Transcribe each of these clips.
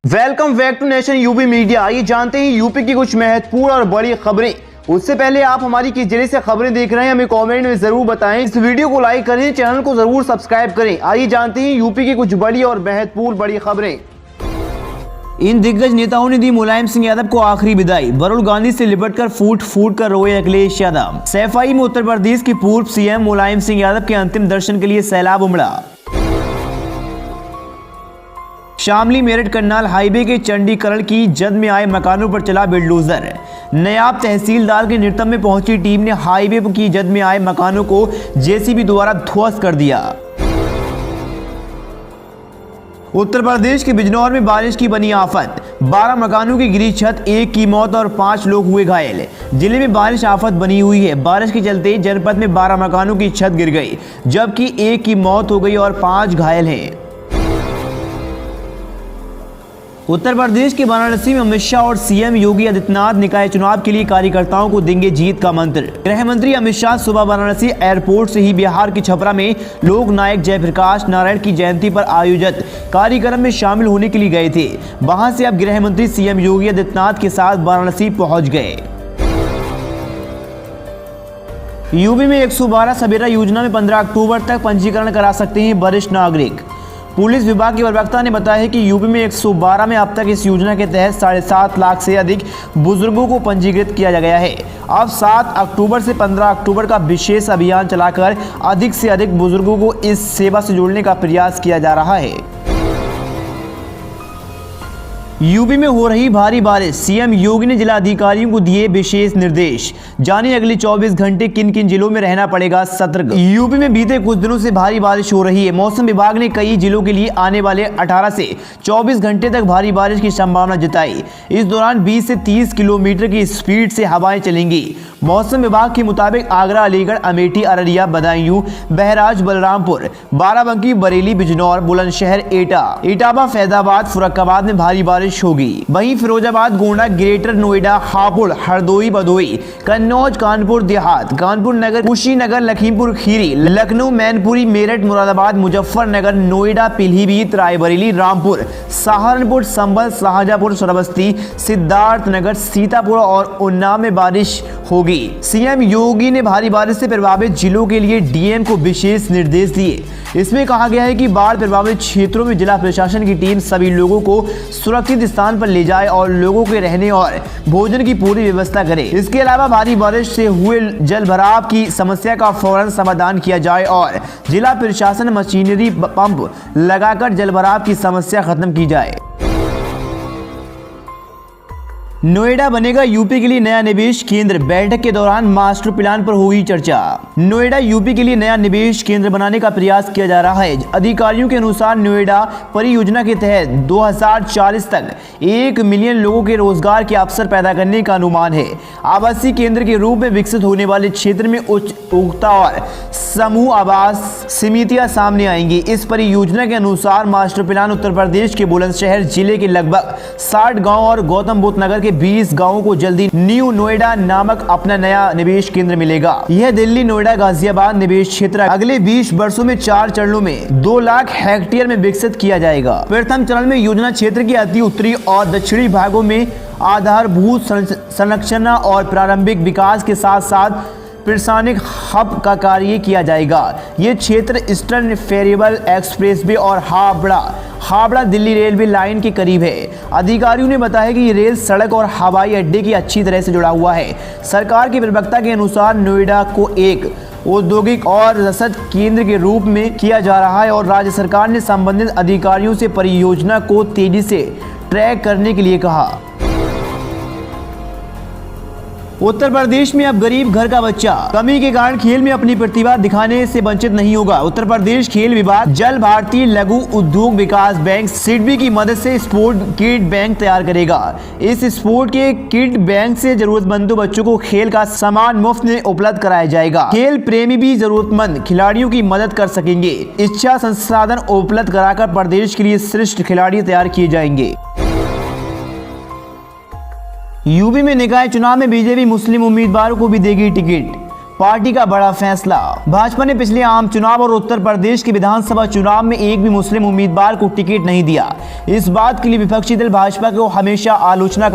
Welcome back to nation UP media. आइए जानते हैं यूपी की कुछ महत्वपूर्ण और बड़ी खबरें। उससे पहले आप हमारी किस जिले से खबरें देख रहे हैं हमें कमेंट में जरूर बताएं। इस वीडियो को लाइक करें, चैनल को जरूर सब्सक्राइब करें। आइए जानते हैं यूपी की कुछ बड़ी और महत्वपूर्ण बड़ी खबरें। इन दिग्गज नेताओं ने दी मुलायम सिंह यादव को आखिरी विदाई। वरुण गांधी से लिपटकर फूट कर रोए अखिलेश यादव। सैफई में उत्तर प्रदेश के पूर्व सीएम मुलायम सिंह यादव के अंतिम दर्शन के लिए सैलाब उमड़ा। शामली मेरठ करनाल हाईवे के चंडीकरण की जद में आए मकानों पर चला बिल्डोजर। नायब तहसीलदार के नेतृत्व में पहुंची टीम ने हाईवे की जद में आए मकानों को जेसीबी द्वारा ध्वस्त कर दिया। उत्तर प्रदेश के बिजनौर में बारिश की बनी आफत। 12 मकानों की गिरी छत, 1 की मौत और 5 लोग हुए घायल। जिले में बारिश आफत बनी हुई है। बारिश के चलते जनपद में 12 मकानों की छत गिर गई, जबकि 1 की मौत हो गई और 5 घायल हैं। उत्तर प्रदेश के वाराणसी में अमित शाह और सीएम योगी आदित्यनाथ निकाय चुनाव के लिए कार्यकर्ताओं को देंगे जीत का मंत्र। गृह मंत्री अमित शाह सुबह वाराणसी एयरपोर्ट से ही बिहार की छपरा में लोक नायक जयप्रकाश नारायण की जयंती पर आयोजित कार्यक्रम में शामिल होने के लिए गए थे। वहां से अब गृह मंत्री सीएम योगी आदित्यनाथ के साथ वाराणसी पहुंच गए। यूपी में 112 सवेरा योजना में 15 अक्टूबर तक पंजीकरण करा सकते हैं वरिष्ठ नागरिक। पुलिस विभाग के प्रवक्ता ने बताया है कि यूपी में 112 में अब तक इस योजना के तहत 7.5 लाख से अधिक बुजुर्गों को पंजीकृत किया गया है। अब 7 अक्टूबर से 15 अक्टूबर का विशेष अभियान चलाकर अधिक से अधिक बुजुर्गों को इस सेवा से जोड़ने का प्रयास किया जा रहा है। यूपी में हो रही भारी बारिश, सीएम योगी ने जिला अधिकारियों को दिए विशेष निर्देश। जानिए अगले 24 घंटे किन किन जिलों में रहना पड़ेगा सतर्क। यूपी में बीते कुछ दिनों से भारी बारिश हो रही है। मौसम विभाग ने कई जिलों के लिए आने वाले 18 से 24 घंटे तक भारी बारिश की संभावना जताई। इस दौरान 20 से 30 किलोमीटर की स्पीड से हवाएं चलेंगी। मौसम विभाग के मुताबिक आगरा, अलीगढ़, अमेठी, अररिया, बदायूं, बहराइच, बलरामपुर, बाराबंकी, बरेली, बिजनौर, बुलंदशहर, एटा, इटावा, फैजाबाद, फर्रुखाबाद में भारी बारिश होगी। वहीं फिरोजाबाद, गोंडा, ग्रेटर नोएडा, हापुड़, हरदोई, भदोई, कन्नौज, कानपुर देहात, कानपुर नगर, कुशीनगर, लखीमपुर खीरी, लखनऊ, मैनपुरी, मेरठ, मुरादाबाद, मुजफ्फरनगर, नोएडा, पीलीभीत, रायबरेली, रामपुर, सहारनपुर, संभल, शाहजहांपुर, श्रावस्ती, सिद्धार्थनगर, सीतापुर और उन्नाव में बारिश होगी। सीएम योगी ने भारी बारिश से प्रभावित जिलों के लिए डीएम को विशेष निर्देश दिए। इसमें कहा गया है कि बाढ़ प्रभावित क्षेत्रों में जिला प्रशासन की टीम सभी लोगों को सुरक्षित स्थान पर ले जाए और लोगों के रहने और भोजन की पूरी व्यवस्था करे। इसके अलावा भारी बारिश से हुए जल भराव की समस्या का फौरन समाधान किया जाए और जिला प्रशासन मशीनरी पंप लगाकर जल भराव की समस्या खत्म की जाए। नोएडा बनेगा यूपी के लिए नया निवेश केंद्र, बैठक के दौरान मास्टर प्लान पर हुई चर्चा। नोएडा यूपी के लिए नया निवेश केंद्र बनाने का प्रयास किया जा रहा है। अधिकारियों के अनुसार नोएडा परियोजना के तहत 2040 तक 1 मिलियन लोगों के रोजगार के अवसर पैदा करने का अनुमान है। आवासीय केंद्र के रूप में विकसित होने वाले क्षेत्र में उच्च उपभोक्ता और समूह आवास समितियां सामने आएंगी। इस परियोजना के अनुसार मास्टर प्लान उत्तर प्रदेश के बुलंदशहर जिले के लगभग 60 गाँव और गौतम बुद्ध नगर के 20 गांवों को जल्दी न्यू नोएडा नामक अपना नया निवेश केंद्र मिलेगा। यह दिल्ली, नोएडा, गाजियाबाद निवेश क्षेत्र अगले 20 वर्षों में 4 चरणों में 2 लाख हेक्टेयर में विकसित किया जाएगा। प्रथम चरण में योजना क्षेत्र के अति उत्तरी और दक्षिणी भागों में आधारभूत संरचना और प्रारंभिक विकास के साथ साथ प्रशासनिक हब का कार्य किया जाएगा। ये क्षेत्र ईस्टर्न फेरिबल एक्सप्रेसवे और हावड़ा दिल्ली रेलवे लाइन के करीब है। अधिकारियों ने बताया कि ये रेल सड़क और हवाई अड्डे की अच्छी तरह से जुड़ा हुआ है। सरकार के प्रवक्ता के अनुसार नोएडा को एक औद्योगिक और रसद केंद्र के रूप में किया जा रहा है और राज्य सरकार ने संबंधित अधिकारियों से परियोजना को तेजी से ट्रैक करने के लिए कहा। उत्तर प्रदेश में अब गरीब घर का बच्चा कमी के कारण खेल में अपनी प्रतिभा दिखाने से वंचित नहीं होगा। उत्तर प्रदेश खेल विभाग जल भारतीय लघु उद्योग विकास बैंक सिडबी की मदद से स्पोर्ट किट बैंक तैयार करेगा। इस स्पोर्ट के किट बैंक से जरूरतमंदों बच्चों को खेल का सामान मुफ्त में उपलब्ध कराया जाएगा। खेल प्रेमी भी जरूरतमंद खिलाड़ियों की मदद कर सकेंगे। इच्छा संसाधन उपलब्ध कराकर प्रदेश के लिए श्रेष्ठ खिलाड़ी तैयार किए जाएंगे। यूपी में निकाय चुनाव में बीजेपी मुस्लिम उम्मीदवारों को भी देगी टिकट। पार्टी का बड़ा फैसला। भाजपा ने पिछले आम चुनाव और उत्तर प्रदेश के विधानसभा चुनाव में एक भी मुस्लिम उम्मीदवार को टिकट नहीं दिया। इस बात के लिए विपक्षी दल भाजपा को हमेशा आलोचना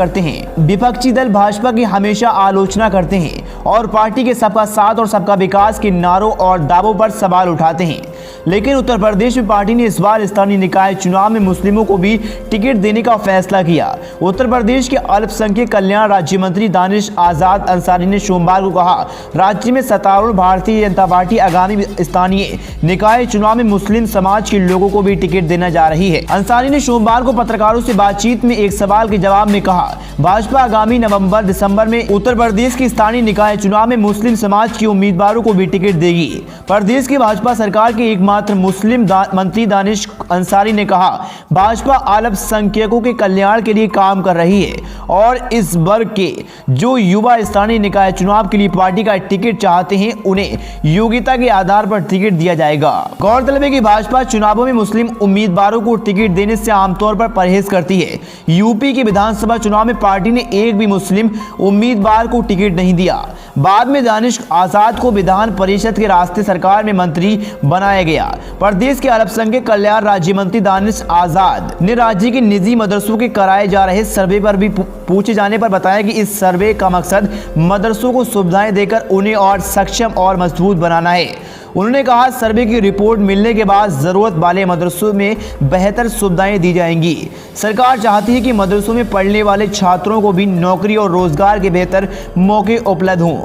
करते हैं और पार्टी के सबका साथ और सबका विकास के नारों और दावों पर सवाल उठाते हैं। लेकिन उत्तर प्रदेश में पार्टी ने इस बार स्थानीय निकाय चुनाव में मुस्लिमों को भी टिकट देने का फैसला किया। उत्तर प्रदेश के अल्पसंख्यक कल्याण राज्य मंत्री दानिश आजाद अंसारी ने सोमवार को कहा, राज्य में सत्तारूढ़ भारतीय जनता पार्टी आगामी स्थानीय निकाय चुनाव में मुस्लिम समाज के लोगों को भी टिकट देने जा रही है। अंसारी ने सोमवार को पत्रकारों से बातचीत में एक सवाल के जवाब में कहा, भाजपा आगामी नवंबर दिसंबर में उत्तर प्रदेश के स्थानीय निकाय चुनाव में मुस्लिम समाज के उम्मीदवारों को भी टिकट देगी। प्रदेश की भाजपा सरकार के एकमात्र मुस्लिम मंत्री दानिश अंसारी ने कहा, भाजपा अल्पसंख्यकों के कल्याण के लिए काम कर रही है और इस वर्ग के जो युवा स्थानीय निकाय चुनाव के लिए पार्टी का टिकट चाहते हैं उन्हें योग्यता के आधार पर टिकट दिया जाएगा। गौरतलब है कि भाजपा चुनावों में मुस्लिम उम्मीदवारों को टिकट देने से आमतौर पर परहेज करती है। यूपी के विधानसभा चुनाव में पार्टी ने एक भी मुस्लिम उम्मीदवार को टिकट नहीं दिया। बाद में दानिश आजाद को विधान परिषद के रास्ते सरकार में मंत्री बनाया गया। प्रदेश के अल्पसंख्यक कल्याण राज्य मंत्री दानिश आजाद ने राज्य के निजी मदरसों के कराए जा रहे सर्वे पर भी पूछे जाने पर बताया कि इस सर्वे का मकसद मदरसों को सुविधाएं देकर उन्हें और सक्षम और मजबूत बनाना है। उन्होंने कहा, सर्वे की रिपोर्ट मिलने के बाद जरूरत वाले मदरसों में बेहतर सुविधाएं दी जाएंगी। सरकार चाहती है कि मदरसों में पढ़ने वाले छात्रों को भी नौकरी और रोजगार के बेहतर मौके उपलब्ध हों।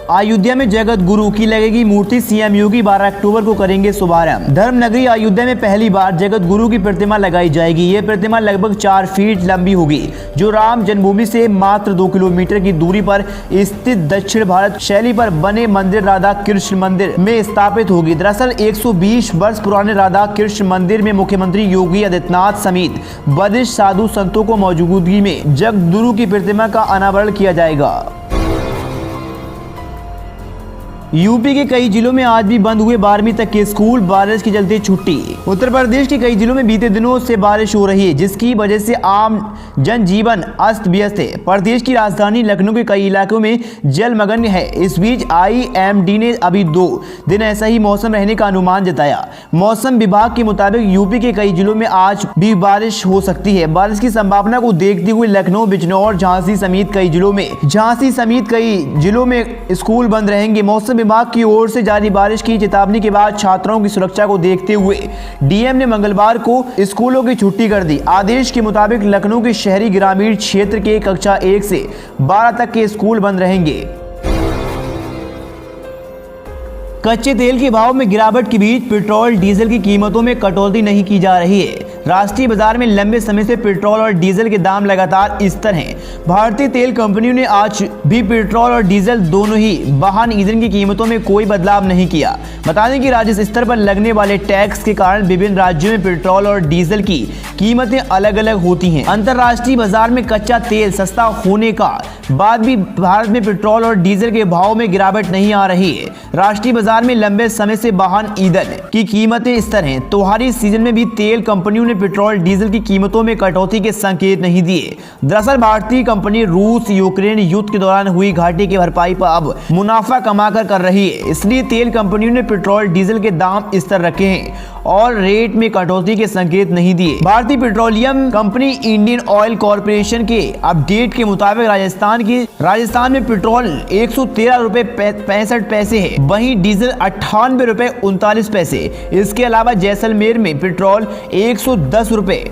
अयोध्या में जगत गुरु की लगेगी मूर्ति, सीएम योगी 12 अक्टूबर को करेंगे शुभारंभ। धर्मनगरी अयोध्या में पहली बार जगत गुरु की प्रतिमा लगाई जाएगी। ये प्रतिमा लगभग 4 फीट लंबी होगी, जो राम जन्मभूमि से मात्र 2 किलोमीटर की दूरी पर स्थित दक्षिण भारत शैली पर बने मंदिर राधा कृष्ण मंदिर में स्थापित होगी। दरअसल 120 वर्ष पुराने राधा कृष्ण मंदिर में मुख्यमंत्री योगी आदित्यनाथ समेत वरिष्ठ साधु संतों को मौजूदगी में जगत गुरु की प्रतिमा का अनावरण किया जाएगा। यूपी के कई जिलों में आज भी बंद हुए 12वीं तक के स्कूल, बारिश के चलते छुट्टी। उत्तर प्रदेश के कई जिलों में बीते दिनों से बारिश हो रही है, जिसकी वजह से आम जनजीवन अस्त व्यस्त है। प्रदेश की राजधानी लखनऊ के कई इलाकों में जलमग्न है। इस बीच IMD ने अभी 2 दिन ऐसा ही मौसम रहने का अनुमान जताया। मौसम विभाग के मुताबिक यूपी के कई जिलों में आज भी बारिश हो सकती है। बारिश की संभावना को देखते हुए लखनऊ, बिजनौर, झांसी समेत कई जिलों में स्कूल बंद रहेंगे। मौसम विभाग की ओर से जारी बारिश की चेतावनी के बाद छात्रों की सुरक्षा को देखते हुए DM ने मंगलवार को स्कूलों की छुट्टी कर दी। आदेश के मुताबिक लखनऊ के शहरी ग्रामीण क्षेत्र के कक्षा 1 से 12 तक के स्कूल बंद रहेंगे। कच्चे तेल के भाव में गिरावट के बीच पेट्रोल डीजल की कीमतों में कटौती नहीं की जा रही है। राष्ट्रीय बाजार में लंबे समय से पेट्रोल और डीजल के दाम लगातार स्थिर हैं। भारतीय तेल कंपनियों ने आज भी पेट्रोल और डीजल दोनों ही वाहन ईंधन की कीमतों में कोई बदलाव नहीं किया। बता दें कि राज्य स्तर पर लगने वाले टैक्स के कारण विभिन्न राज्यों में पेट्रोल और डीजल की कीमतें अलग अलग होती हैं। अंतर्राष्ट्रीय बाजार में कच्चा तेल सस्ता होने का बाद भी भारत में पेट्रोल और डीजल के भाव में गिरावट नहीं आ रही है। राष्ट्रीय बाजार में लंबे समय से वाहन ईंधन की कीमतें स्थिर हैं। त्योहारी सीजन में भी तेल कंपनियों ने पेट्रोल डीजल की कीमतों में कटौती के संकेत नहीं दिए। दरअसल भारतीय कंपनी रूस यूक्रेन युद्ध के दौरान हुई घाटे की भरपाई पर अब मुनाफा कमाकर कर रही है। इसलिए तेल कंपनियों ने पेट्रोल डीजल के दाम स्थिर रखे हैं और रेट में कटौती के संकेत नहीं दिए। भारतीय petroleum company Indian oil corporation के अपडेट के मुताबिक राजस्थान में पेट्रोल 113 रुपए 65 पैसे है, वहीं डीजल 98 रुपए 39 पैसे। इसके अलावा जैसलमेर में पेट्रोल 110 रुपए